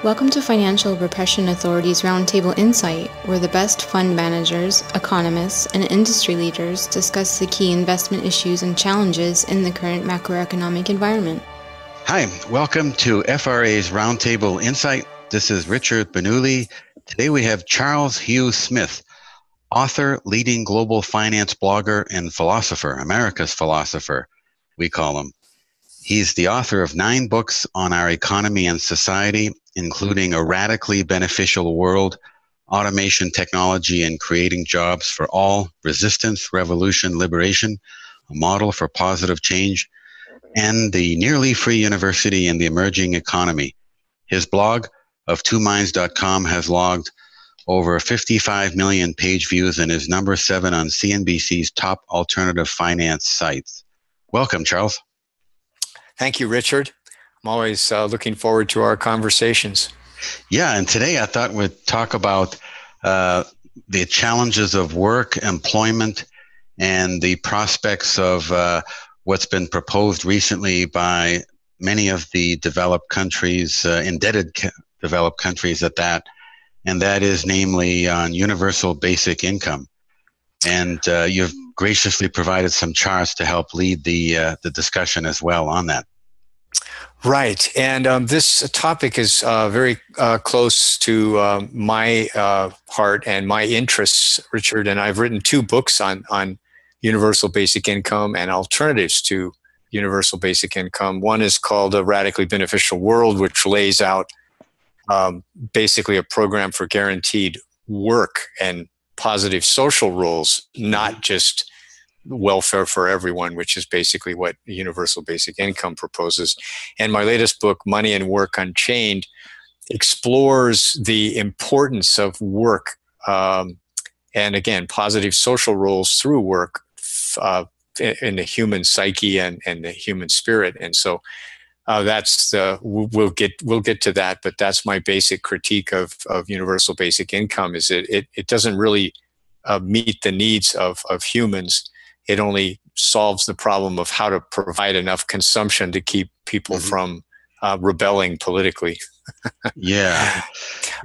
Welcome to Financial Repression Authority's Roundtable Insight, where the best fund managers, economists, and industry leaders discuss the key investment issues and challenges in the current macroeconomic environment. Hi, welcome to FRA's Roundtable Insight. This is Richard Benuli. Today we have Charles Hugh Smith, author, leading global finance blogger, and philosopher, America's philosopher, we call him. He's the author of 9 books on our economy and society, including A Radically Beneficial World, Automation, Technology, and Creating Jobs for All, Resistance, Revolution, Liberation, a Model for Positive Change, and The Nearly Free University and the Emerging Economy. His blog of twominds.com has logged over 55 million page views and is number 7 on CNBC's top alternative finance sites. Welcome, Charles. Thank you, Richard. I'm always looking forward to our conversations. Yeah, and today I thought we'd talk about the challenges of work, employment, and the prospects of what's been proposed recently by many of the developed countries, developed countries at that, and that is namely on universal basic income. And you've graciously provided some charts to help lead the discussion as well on that. Right. And this topic is very close to my heart and my interests, Richard. And I've written 2 books on universal basic income and alternatives to universal basic income. One is called A Radically Beneficial World, which lays out basically a program for guaranteed work and positive social roles, not just welfare for everyone, which is basically what universal basic income proposes. And my latest book, Money and Work Unchained, explores the importance of work and, again, positive social roles through work in the human psyche and the human spirit. And so we'll get to that, but that's my basic critique of universal basic income. Is it doesn't really meet the needs of humans. It only solves the problem of how to provide enough consumption to keep people from rebelling politically. Yeah.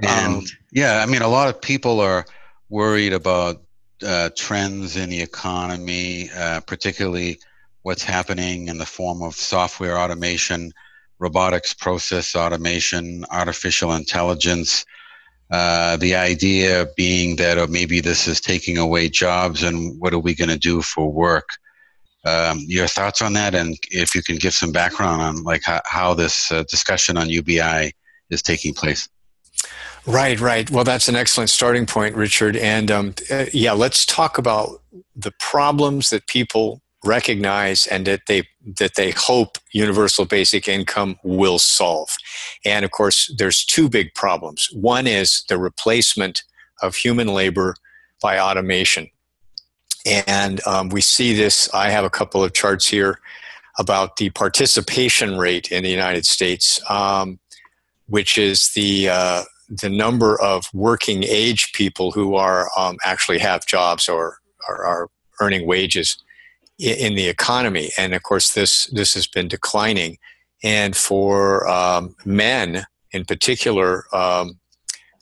And I mean, a lot of people are worried about trends in the economy, particularly what's happening in the form of software automation, robotics, process automation, artificial intelligence. The idea being that maybe this is taking away jobs, and what are we going to do for work? Your thoughts on that, and if you can give some background on like how this discussion on UBI is taking place. Right. Well, that's an excellent starting point, Richard. And let's talk about the problems that people recognize and that they hope universal basic income will solve. And of course, there's 2 big problems. One is the replacement of human labor by automation. And we see this. I have a couple of charts here about the participation rate in the United States, which is the number of working age people who are actually have jobs or are earning wages in the economy. And of course, this has been declining. And for men in particular,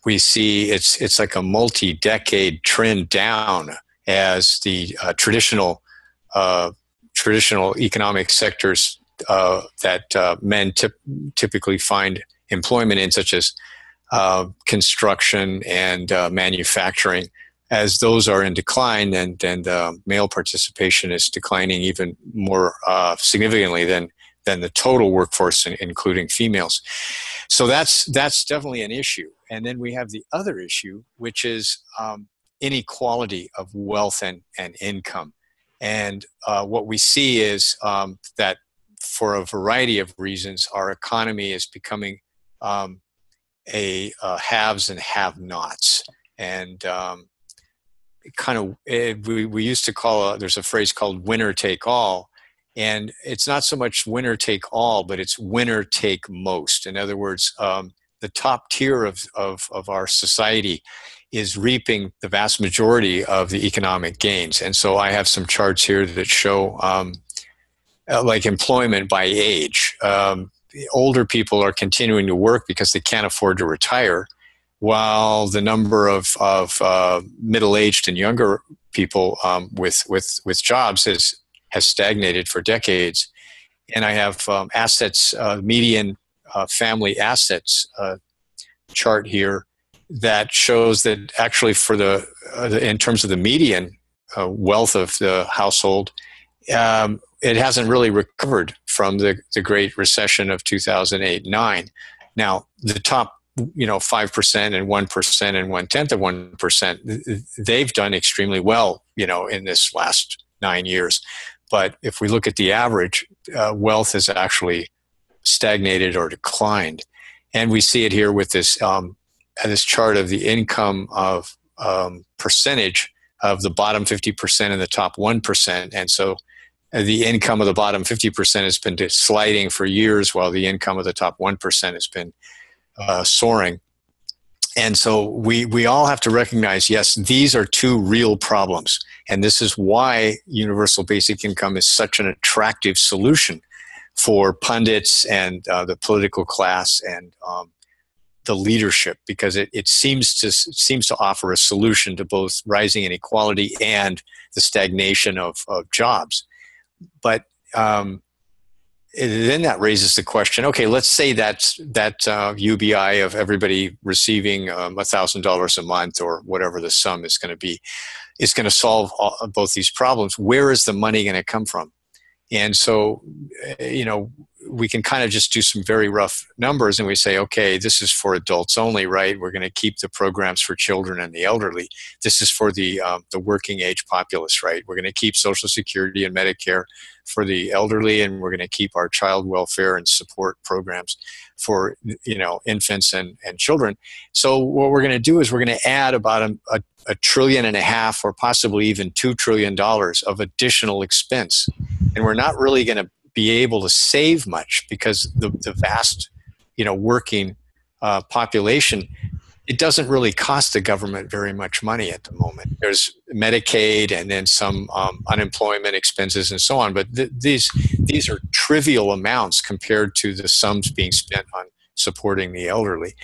we see it's like a multi-decade trend down as the traditional economic sectors that men typically find employment in, such as construction and manufacturing. As those are in decline, then male participation is declining even more significantly than the total workforce, including females. So that's definitely an issue. And then we have the other issue, which is inequality of wealth and income. And what we see is that for a variety of reasons, our economy is becoming a haves and have-nots. And we used to call there's a phrase called winner take all, and it's not so much winner take all, but it's winner take most. In other words, the top tier of our society is reaping the vast majority of the economic gains. And so I have some charts here that show like employment by age. older people are continuing to work because they can't afford to retire, while the number of middle-aged and younger people with jobs has stagnated for decades. And I have assets, median family assets chart here that shows that actually for in terms of the median wealth of the household, it hasn't really recovered from the Great Recession of 2008-9. Now, the top 5% and 1% and 0.1%, they've done extremely well, in this last 9 years. But if we look at the average, wealth has actually stagnated or declined. And we see it here with this chart of the income of percentage of the bottom 50% and the top 1%. And so the income of the bottom 50% has been sliding for years, while the income of the top 1% has been soaring. And so we all have to recognize, yes, these are two real problems. And this is why universal basic income is such an attractive solution for pundits and the political class and the leadership, because it seems to offer a solution to both rising inequality and the stagnation of jobs. But then that raises the question, okay, let's say that UBI of everybody receiving $1,000 a month or whatever the sum is going to be, is going to solve both these problems. Where is the money going to come from? And so, we can kind of just do some very rough numbers and we say, okay, this is for adults only, right? We're going to keep the programs for children and the elderly. This is for the working age populace, right? We're going to keep Social Security and Medicare for the elderly, and we're going to keep our child welfare and support programs for, infants and children. So what we're going to do is we're going to add about $1.5 trillion or possibly even $2 trillion of additional expense. And we're not really going to be able to save much, because the vast, working population, it doesn't really cost the government very much money at the moment. There's Medicaid and then some unemployment expenses and so on, but these are trivial amounts compared to the sums being spent on supporting the elderly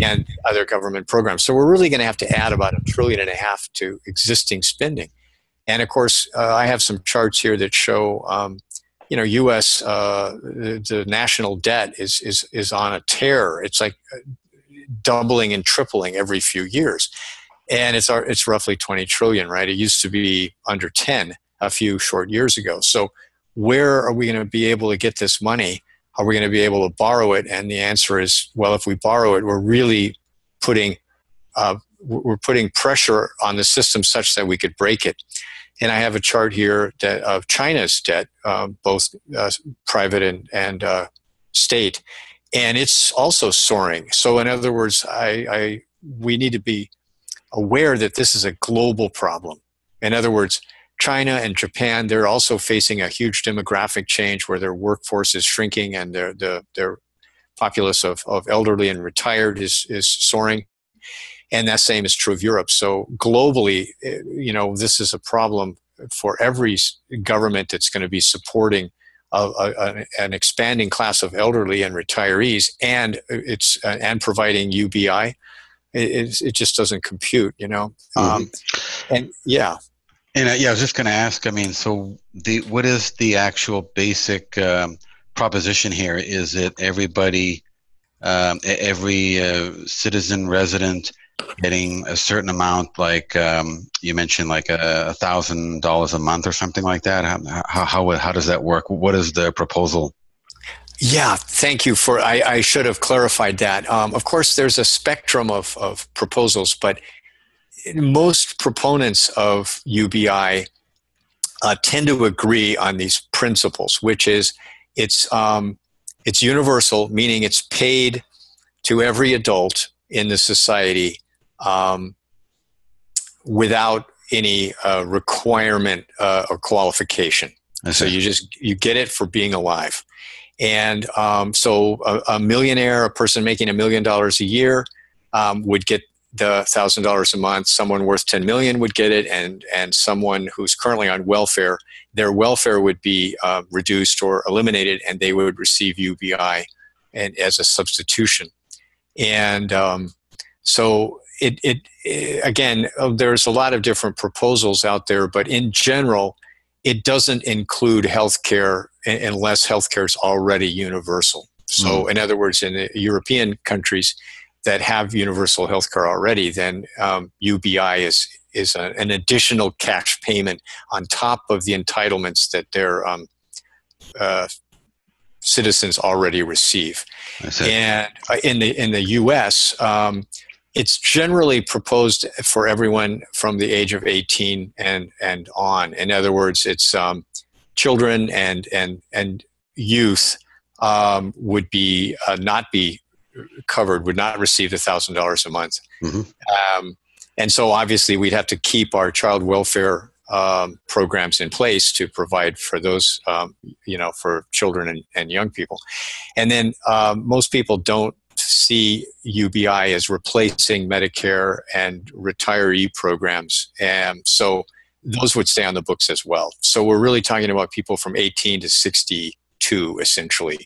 and other government programs. So we're really going to have to add about $1.5 trillion to existing spending. And of course, I have some charts here that show U.S. The national debt is on a tear. It's like doubling and tripling every few years, and it's roughly 20 trillion, right? It used to be under 10 a few short years ago. So where are we going to be able to get this money? Are we going to be able to borrow it? And the answer is, well, if we borrow it, we're really putting pressure on the system such that we could break it. And I have a chart here of China's debt, both private and state, and it's also soaring. So in other words, we need to be aware that this is a global problem. In other words, China and Japan, they're also facing a huge demographic change where their workforce is shrinking and their populace of elderly and retired is soaring. And that same is true of Europe. So globally, this is a problem for every government that's going to be supporting an expanding class of elderly and retirees, and providing UBI. It just doesn't compute, And yeah. And I was just going to ask. I mean, so what is the actual basic proposition here? Is it everybody, every citizen resident getting a certain amount, like you mentioned, like $1,000 a month or something like that? How does that work? What is the proposal? Yeah, thank you for. I should have clarified that. Of course, there's a spectrum of proposals, but most proponents of UBI tend to agree on these principles, which is it's universal, meaning it's paid to every adult in the society without any requirement or qualification. So you get it for being alive. And so a millionaire, a person making $1 million a year would get the $1,000 a month. Someone worth 10 million would get it, and someone who's currently on welfare, their welfare would be reduced or eliminated, and they would receive UBI and as a substitution. And so again, there's a lot of different proposals out there, but in general, it doesn't include healthcare unless healthcare is already universal. So in other words, in the European countries that have universal healthcare already, then UBI is an additional cash payment on top of the entitlements that their citizens already receive. And in the U.S., it's generally proposed for everyone from the age of 18 and on. In other words, it's children and youth would be not be covered, would not receive $1,000 a month. And so obviously we'd have to keep our child welfare programs in place to provide for those, for children and young people. And then most people don't see UBI as replacing Medicare and retiree programs. And so those would stay on the books as well. So we're really talking about people from 18 to 62, essentially,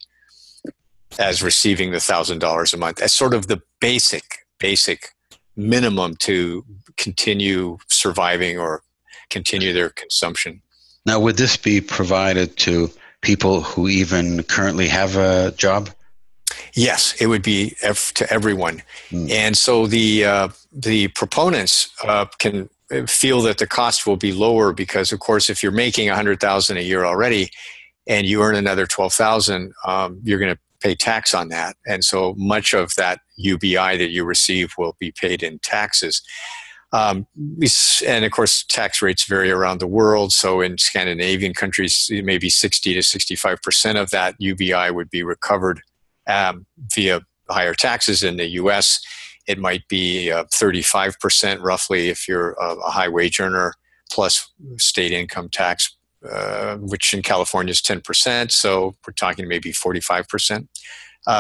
as receiving the $1,000 a month as sort of the basic minimum to continue surviving or continue their consumption. Now, would this be provided to people who even currently have a job? Yes, it would be to everyone. And so the proponents can feel that the cost will be lower because, of course, if you're making $100,000 a year already and you earn another $12,000, you're going to pay tax on that. And so much of that UBI that you receive will be paid in taxes. And of course, tax rates vary around the world. So in Scandinavian countries, maybe 60 to 65% of that UBI would be recovered via higher taxes. In the U.S., it might be 35% roughly if you're a high wage earner, plus state income tax, which in California is 10%. So we're talking maybe 45%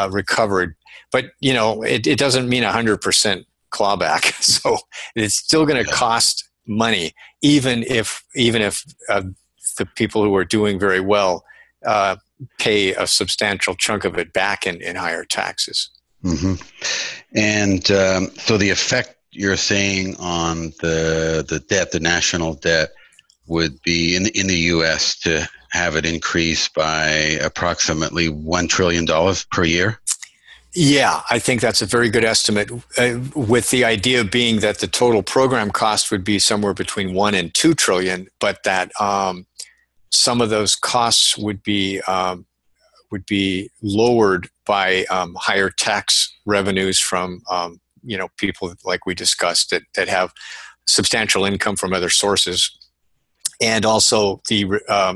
recovered. But, it doesn't mean 100% clawback. So it's still going to cost money, even if the people who are doing very well pay a substantial chunk of it back in higher taxes. And so the effect you're saying on the debt, the national debt, would be in the U.S. to have it increase by approximately $1 trillion per year? Yeah, I think that's a very good estimate, with the idea being that the total program cost would be somewhere between 1 and 2 trillion, but that some of those costs would be lowered by higher tax revenues from people like we discussed that have substantial income from other sources, and also the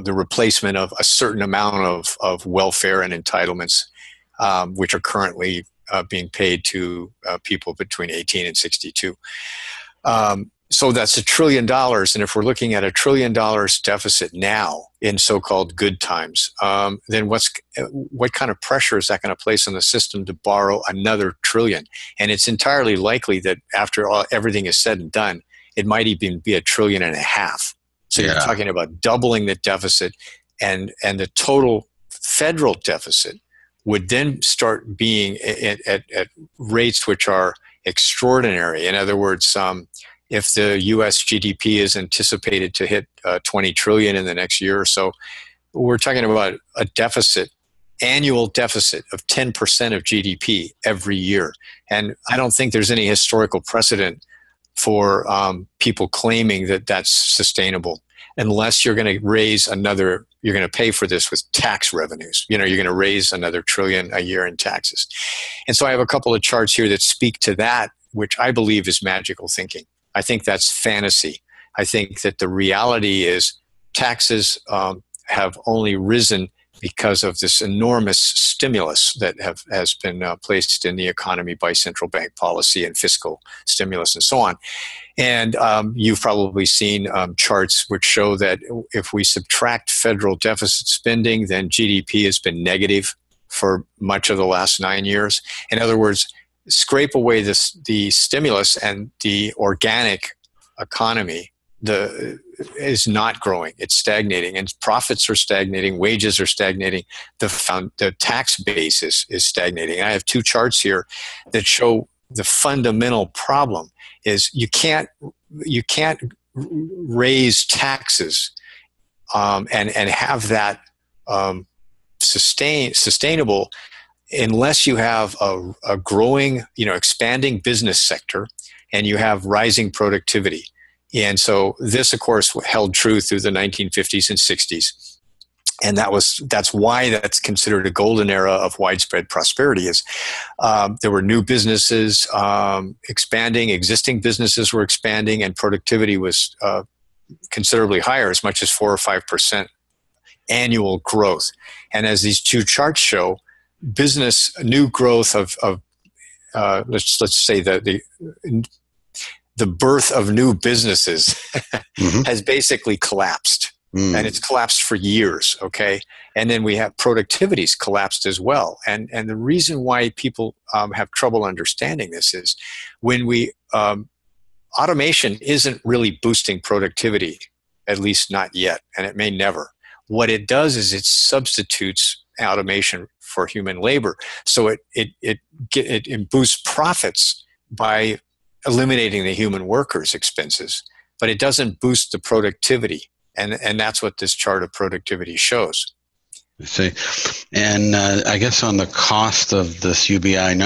replacement of a certain amount of welfare and entitlements, which are currently being paid to people between 18 and 62. So that's $1 trillion. And if we're looking at $1 trillion deficit now in so-called good times, then what kind of pressure is that going to place on the system to borrow another trillion? And it's entirely likely that after everything is said and done, it might even be $1.5 trillion. So you're talking about doubling the deficit, and the total federal deficit would then start being at rates which are extraordinary. In other words, if the U.S. GDP is anticipated to hit 20 trillion in the next year or so, we're talking about a annual deficit of 10% of GDP every year. And I don't think there's any historical precedent for people claiming that that's sustainable, unless you're going to you're going to pay for this with tax revenues. You're going to raise another $1 trillion a year in taxes. And so I have a couple of charts here that speak to that, which I believe is magical thinking. I think that's fantasy. I think that the reality is taxes have only risen because of this enormous stimulus that has been placed in the economy by central bank policy and fiscal stimulus and so on. And you've probably seen charts which show that if we subtract federal deficit spending, then GDP has been negative for much of the last 9 years. In other words, scrape away the stimulus and the organic economy is not growing. It's stagnating, and profits are stagnating, wages are stagnating, the tax base is stagnating. I have two charts here that show the fundamental problem is you can't raise taxes and have that sustainable unless you have a growing, expanding business sector and you have rising productivity. And so this, of course, held true through the 1950s and 60s. And that's why that's considered a golden era of widespread prosperity. Is there were new businesses expanding, existing businesses were expanding, and productivity was considerably higher, as much as 4 or 5% annual growth. And as these two charts show, new growth of let's say the birth of new businesses has basically collapsed. And it's collapsed for years, okay? And then we have productivity's collapsed as well. And the reason why people have trouble understanding this is when automation isn't really boosting productivity, at least not yet, and it may never. What it does is it substitutes automation for human labor. So it boosts profits by eliminating the human workers' expenses, but it doesn't boost the productivity. And that's what this chart of productivity shows. I see. And I guess on the cost of this UBI,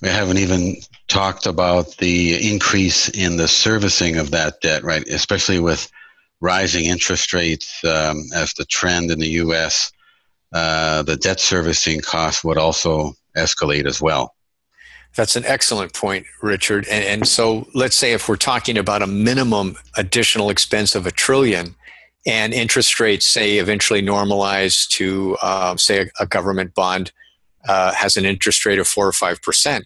we haven't even talked about the increase in the servicing of that debt, right? Especially with rising interest rates as the trend in the U.S., the debt servicing cost would also escalate as well. That's an excellent point, Richard. And so let's say if we're talking about a minimum additional expense of $1 trillion and interest rates, say, eventually normalize to, say, a government bond has an interest rate of 4 or 5%,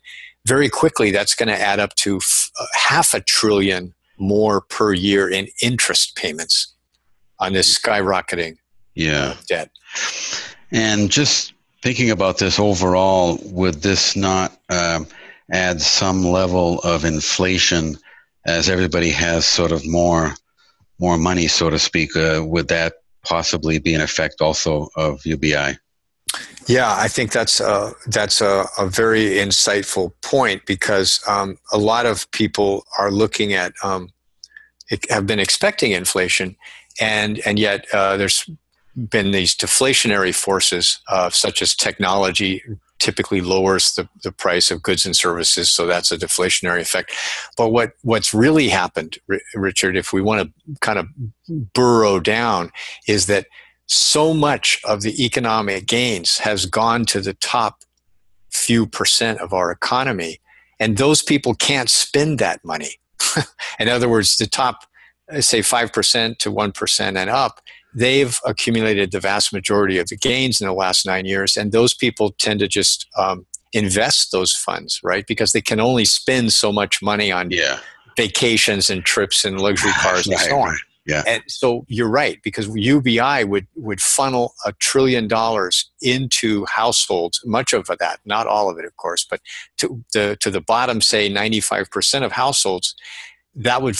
very quickly that's going to add up to $500 billion more per year in interest payments on this skyrocketing debt. And just thinking about this overall, would this not add some level of inflation as everybody has sort of more money, so to speak? Would that possibly be an effect also of UBI? Yeah, I think that's a very insightful point, because a lot of people are looking at have been expecting inflation, and yet there's been these deflationary forces, such as technology typically lowers the price of goods and services, so that's a deflationary effect. But what's really happened, Richard, if we want to kind of burrow down, is that so much of the economic gains has gone to the top few percent of our economy, and those people can't spend that money. In other words, the top, say, 5% to 1% and up, they've accumulated the vast majority of the gains in the last 9 years, and those people tend to just invest those funds, right? Because they can only spend so much money on vacations and trips and luxury cars and so on. Yeah. And so you're right, because UBI would funnel $1 trillion into households, much of that, not all of it, of course, but to the bottom, say, 95% of households, that would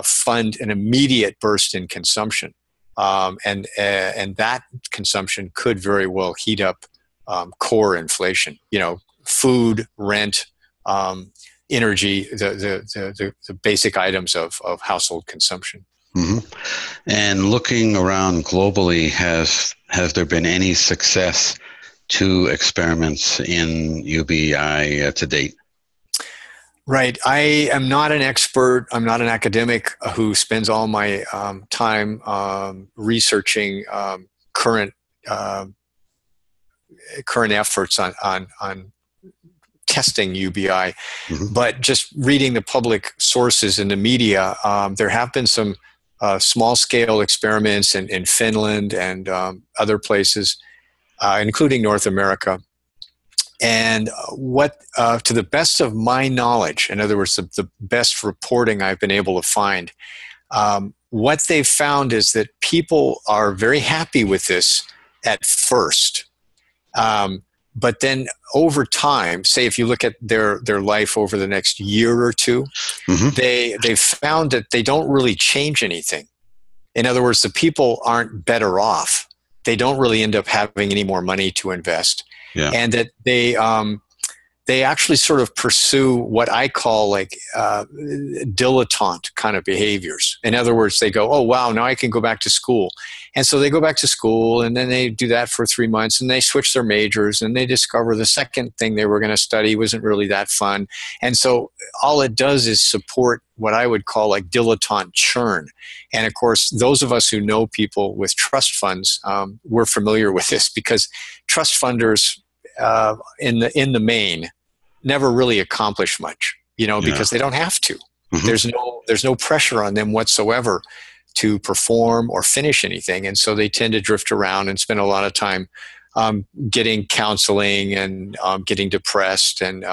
fund an immediate burst in consumption. And that consumption could very well heat up core inflation. Food, rent, energy, the basic items of household consumption. Mm-hmm. And looking around globally, has there been any success to experiments in UBI to date? Right. I am not an expert. I'm not an academic who spends all my time researching current efforts on testing UBI. Mm-hmm. But just reading the public sources in the media, there have been some small-scale experiments in Finland and other places, including North America. And what, to the best of my knowledge, in other words, the best reporting I've been able to find, what they've found is that people are very happy with this at first. But then over time, say if you look at their life over the next year or two, they've found that they don't really change anything. In other words, the people aren't better off. They don't really end up having any more money to invest. Yeah. And that they actually sort of pursue what I call like dilettante kind of behaviors. In other words, they go, oh, wow, now I can go back to school. And so they go back to school, and then they do that for 3 months, and they switch their majors, and they discover the second thing they were going to study wasn't really that fun. And so all it does is support what I would call like dilettante churn. And of course, those of us who know people with trust funds, we're familiar with this, because trust funders in the main never really accomplish much, because they don't have to. There's no pressure on them whatsoever to perform or finish anything. And so they tend to drift around and spend a lot of time getting counseling and getting depressed and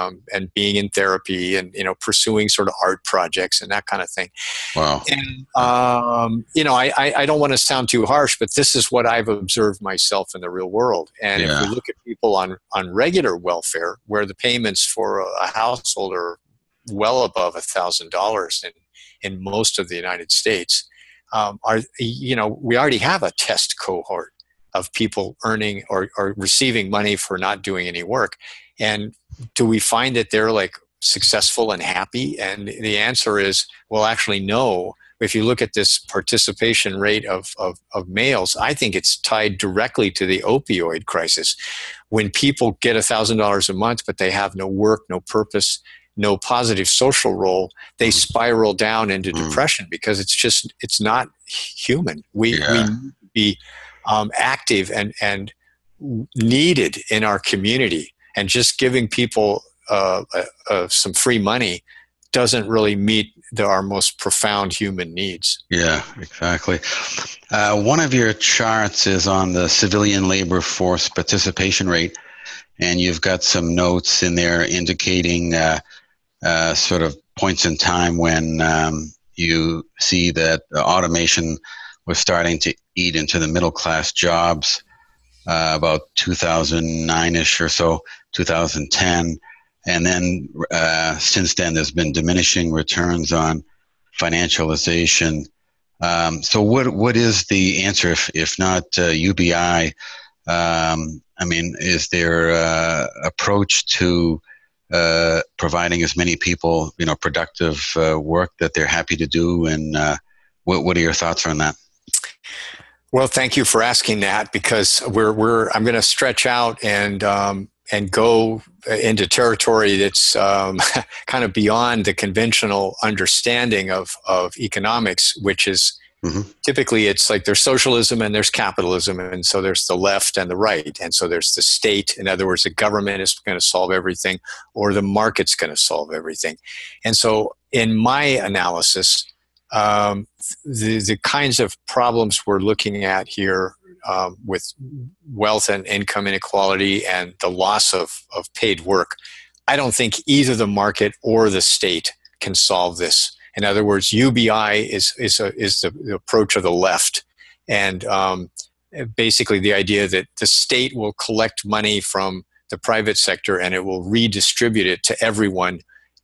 being in therapy and, pursuing sort of art projects and that kind of thing. Wow. And, I don't want to sound too harsh, but this is what I've observed myself in the real world. And if you look at people on regular welfare, where the payments for a household are well above $1,000 in most of the United States, we already have a test cohort of people earning or receiving money for not doing any work. And do we find that they're like successful and happy? And the answer is, well, actually, no. If you look at this participation rate of males, I think it's tied directly to the opioid crisis. When people get $1,000 a month, but they have no work, no purpose, no positive social role, they spiral down into depression, because it's not human. We need to be active and needed in our community, and just giving people some free money doesn't really meet our most profound human needs. Yeah, exactly. One of your charts is on the civilian labor force participation rate, and you've got some notes in there indicating sort of points in time when you see that automation was starting to eat into the middle class jobs, about 2009-ish or so, 2010. And then since then, there's been diminishing returns on financialization. So what is the answer if not UBI? Is there approach to providing as many people, productive work that they're happy to do? And what are your thoughts on that? Well, thank you for asking that, because I'm going to stretch out and go into territory that's kind of beyond the conventional understanding of economics, which is typically it's like there's socialism and there's capitalism, and so there's the left and the right, and so there's the state. In other words, the government is going to solve everything, or the market's going to solve everything. And so in my analysis, the kinds of problems we're looking at here with wealth and income inequality and the loss of paid work, I don't think either the market or the state can solve this. In other words, UBI is the approach of the left, and basically the idea that the state will collect money from the private sector and it will redistribute it to everyone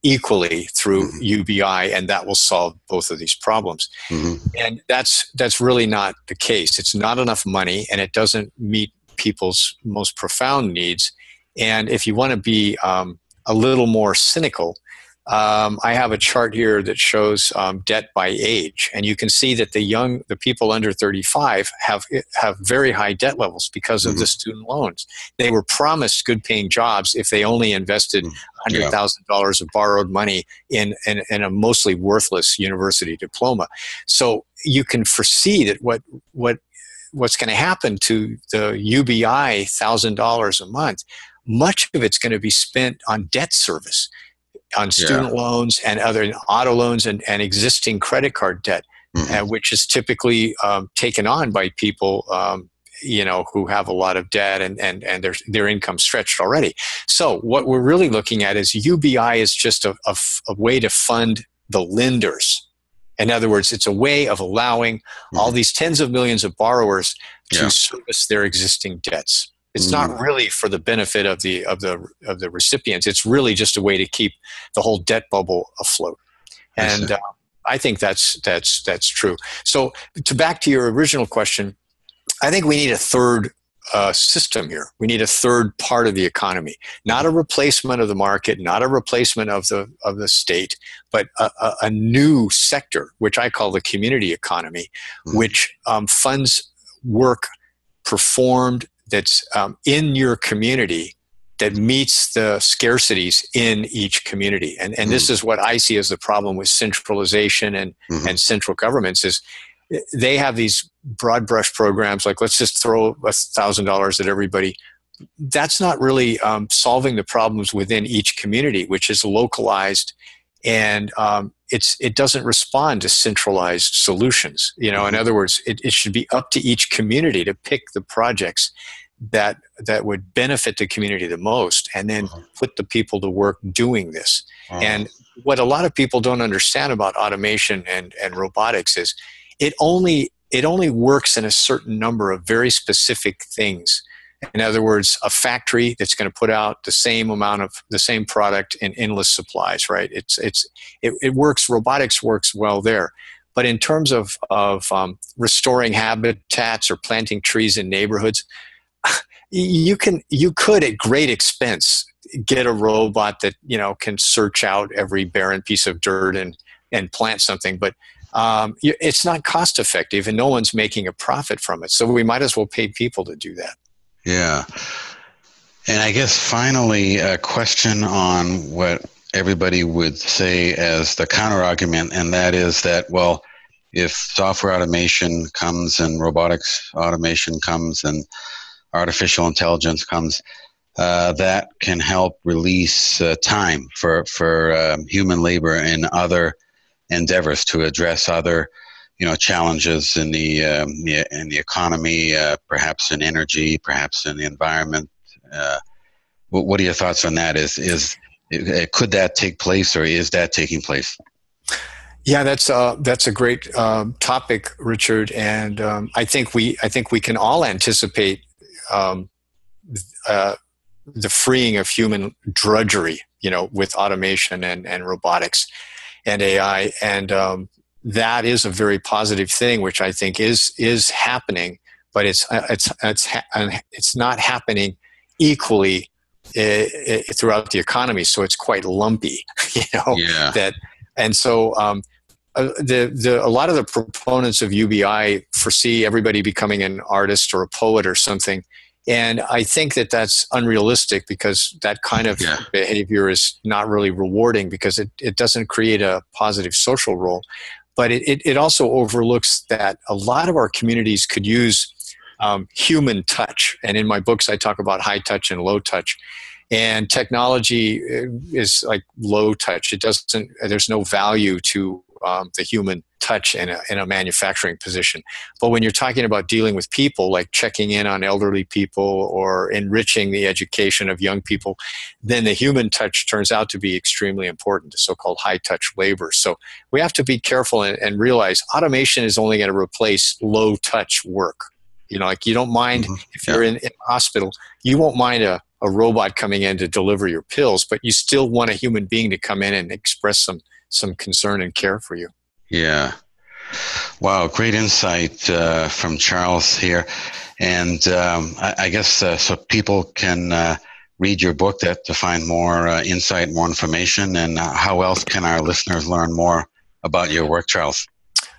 equally through UBI, and that will solve both of these problems. And that's really not the case. It's not enough money, and it doesn't meet people's most profound needs. And if you want to be a little more cynical, I have a chart here that shows debt by age, and you can see that the people under 35 have very high debt levels because of the student loans. They were promised good-paying jobs if they only invested $100,000 of borrowed money in a mostly worthless university diploma. So you can foresee that what's going to happen to the UBI $1,000 a month. Much of it's going to be spent on debt service, on student loans and other auto loans and existing credit card debt, which is typically taken on by people, who have a lot of debt and their income stretched already. So what we're really looking at is UBI is just a way to fund the lenders. In other words, it's a way of allowing all these tens of millions of borrowers to service their existing debts. It's not really for the benefit of the recipients. It's really just a way to keep the whole debt bubble afloat. And I think that's true. So back to your original question, I think we need a third system here. We need a third part of the economy, not a replacement of the market, not a replacement of the state, but a new sector, which I call the community economy, which funds work performed that's in your community that meets the scarcities in each community. And this is what I see as the problem with centralization and central governments is they have these broad brush programs like let's just throw $1,000 at everybody. That's not really solving the problems within each community, which is localized, and it doesn't respond to centralized solutions. In other words, it should be up to each community to pick the projects that would benefit the community the most, and then put the people to work doing this. And what a lot of people don't understand about automation and robotics is it only works in a certain number of very specific things. In other words, a factory that's going to put out the same amount of the same product in endless supplies, right? It works. Robotics works well there. But in terms of restoring habitats or planting trees in neighborhoods, you could at great expense get a robot that can search out every barren piece of dirt and plant something, but it's not cost effective, and no one's making a profit from it. So we might as well pay people to do that. Yeah. And I guess finally, a question on what everybody would say as the counter argument, and that is that, well, if software automation comes and robotics automation comes and artificial intelligence comes, that can help release time for human labor in other endeavors to address other challenges in the economy, perhaps in energy, perhaps in the environment. What are your thoughts on that? Could that take place, or is that taking place? Yeah, that's a great topic, Richard, and I think we can all anticipate the freeing of human drudgery, with automation and robotics and AI, and that is a very positive thing, which I think is happening, but it's not happening equally throughout the economy, so it's quite lumpy, Yeah. And so a lot of the proponents of UBI foresee everybody becoming an artist or a poet or something. And I think that's unrealistic, because that kind of behavior is not really rewarding, because it doesn't create a positive social role. But it also overlooks that a lot of our communities could use human touch. And in my books, I talk about high touch and low touch. And technology is like low touch. There's no value to the human touch in a manufacturing position. But when you're talking about dealing with people, like checking in on elderly people or enriching the education of young people, then the human touch turns out to be extremely important, the so-called high-touch labor. So we have to be careful and realize automation is only going to replace low-touch work. Like you don't mind if you're in a hospital, you won't mind a robot coming in to deliver your pills, but you still want a human being to come in and express some concern and care for you. Yeah. Wow, great insight from Charles here. And I guess so people can read your book to find more insight, more information. And how else can our listeners learn more about your work, Charles?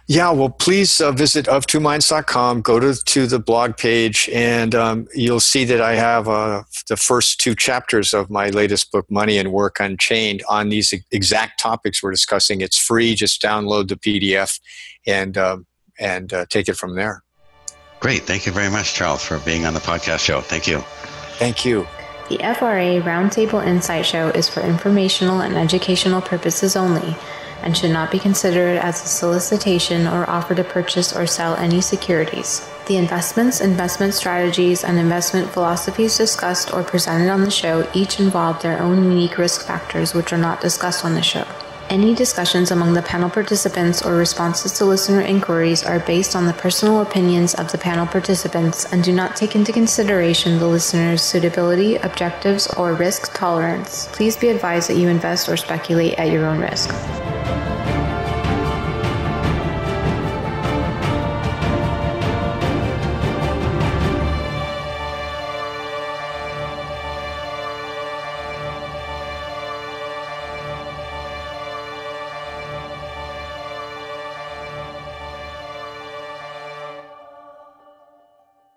Yeah, well, please visit of2minds.com, go to the blog page, and you'll see that I have the first 2 chapters of my latest book, Money and Work Unchained, on these exact topics we're discussing. It's free. Just download the PDF and take it from there. Great. Thank you very much, Charles, for being on the podcast show. Thank you. Thank you. The FRA Roundtable Insight Show is for informational and educational purposes only, and should not be considered as a solicitation or offer to purchase or sell any securities. The investments, investment strategies, and investment philosophies discussed or presented on the show each involve their own unique risk factors which are not discussed on the show. Any discussions among the panel participants or responses to listener inquiries are based on the personal opinions of the panel participants and do not take into consideration the listener's suitability, objectives, or risk tolerance. Please be advised that you invest or speculate at your own risk.